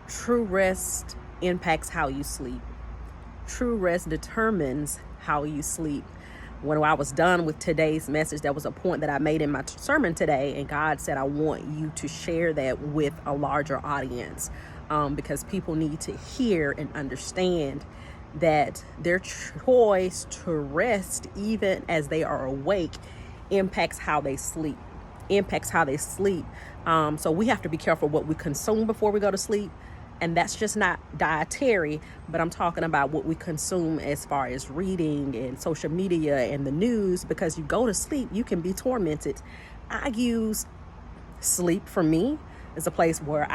True rest impacts how you sleep. True rest determines how you sleep. When I was done with today's message, that was a point that I made in my sermon today, and God said, I want you to share that with a larger audience, because people need to hear and understand that their choice to rest, even as they are awake, impacts how they sleep. So we have to be careful what we consume before we go to sleep. And that's just not dietary, but I'm talking about what we consume as far as reading and social media and the news, because you go to sleep, you can be tormented. I use sleep for me as a place where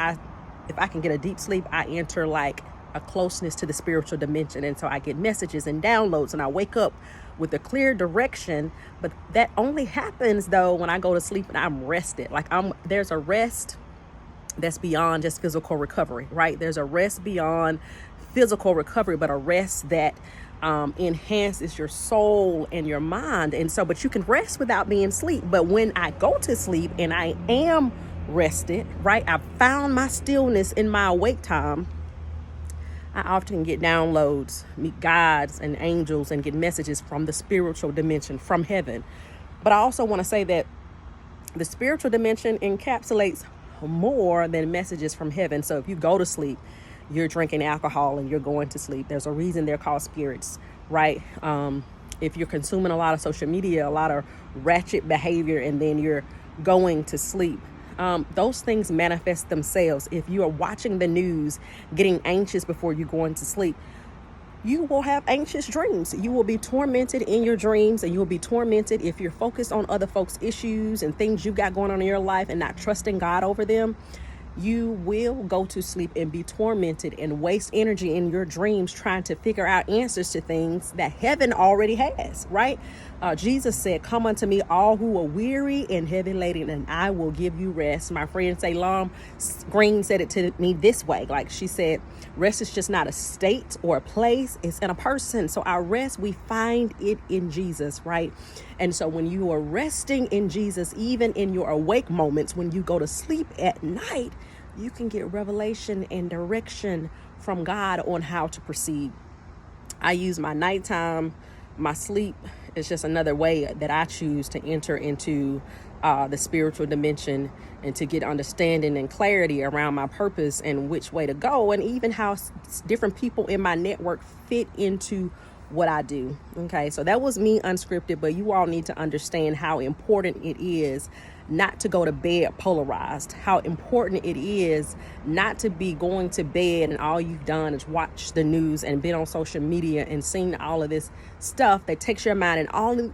if I can get a deep sleep, I enter like a closeness to the spiritual dimension. And so I get messages and downloads, and I wake up with a clear direction. But that only happens though when I go to sleep and I'm rested. There's a rest that's beyond just physical recovery, right? There's a rest beyond physical recovery, but a rest that enhances your soul and your mind. And so, but you can rest without being asleep. But when I go to sleep and I am rested, right? I've found my stillness in my awake time. I often get downloads, meet guides and angels, and get messages from the spiritual dimension, from heaven. But I also want to say that the spiritual dimension encapsulates more than messages from heaven. So if you go to sleep, you're drinking alcohol and you're going to sleep. There's a reason they're called spirits, right? If you're consuming a lot of social media, a lot of ratchet behavior, and then you're going to sleep, those things manifest themselves. If you are watching the news, getting anxious before you go into sleep, you will have anxious dreams. You will be tormented in your dreams, and you will be tormented if you're focused on other folks' issues and things you got going on in your life and not trusting God over them. You will go to sleep and be tormented and waste energy in your dreams trying to figure out answers to things that heaven already has, right? Jesus said, come unto me all who are weary and heavy laden, and I will give you rest. My friend Salem Green said it to me this way. Like she said, rest is just not a state or a place, it's in a person. So our rest, we find it in Jesus, right? And so when you are resting in Jesus, even in your awake moments, when you go to sleep at night, you can get revelation and direction from God on how to proceed. I use my nighttime, my sleep is just another way that I choose to enter into the spiritual dimension and to get understanding and clarity around my purpose and which way to go, and even how different people in my network fit into what I do. Okay, so that was me unscripted, but you all need to understand how important it is not to go to bed polarized, how important it is not to be going to bed and all you've done is watch the news and been on social media and seen all of this stuff that takes your mind in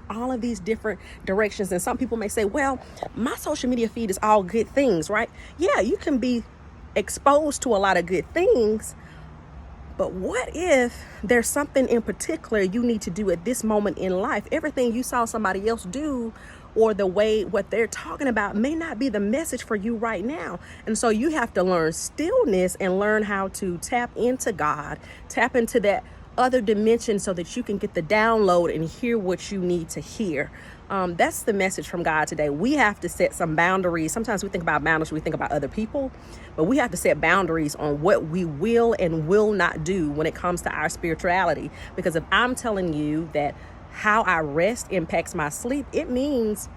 all of these different directions. And some people may say, well, my social media feed is all good things, right? Yeah, you can be exposed to a lot of good things, but what if there's something in particular you need to do at this moment in life? Everything you saw somebody else do, or the way what they're talking about, may not be the message for you right now. And so you have to learn stillness and learn how to tap into God, tap into that other dimension so that you can get the download and hear what you need to hear. That's the message from God today. We have to set some boundaries. Sometimes we think about boundaries, we think about other people, but we have to set boundaries on what we will and will not do when it comes to our spirituality. Because if I'm telling you that how I rest impacts my sleep, it means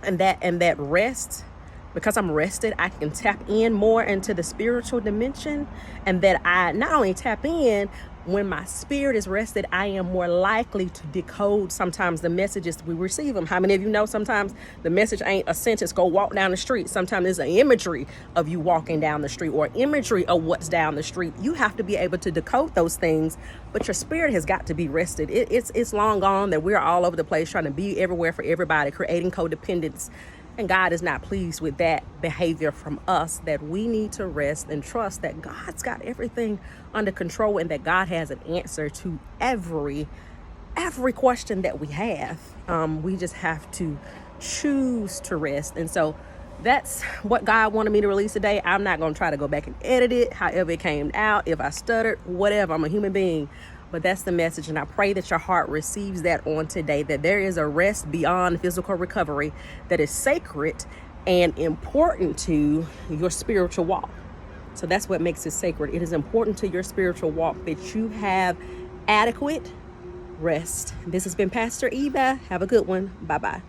and that rest, because I'm rested, I can tap in more into the spiritual dimension, and that I not only tap in, when my spirit is rested, I am more likely to decode sometimes the messages we receive them. How many of you know sometimes the message ain't a sentence, go walk down the street. Sometimes there's an imagery of you walking down the street or imagery of what's down the street. You have to be able to decode those things, but your spirit has got to be rested. It's long gone that we're all over the place trying to be everywhere for everybody, creating codependence. And God is not pleased with that behavior from us, that we need to rest and trust that God's got everything under control and that God has an answer to every question that we have. We just have to choose to rest. And so that's what God wanted me to release today. I'm not going to try to go back and edit it however it came out. If I stuttered, whatever, I'm a human being. But that's the message, and I pray that your heart receives that on today, that there is a rest beyond physical recovery that is sacred and important to your spiritual walk. So that's what makes it sacred. It is important to your spiritual walk that you have adequate rest. This has been Pastor Eva. Have a good one. Bye bye.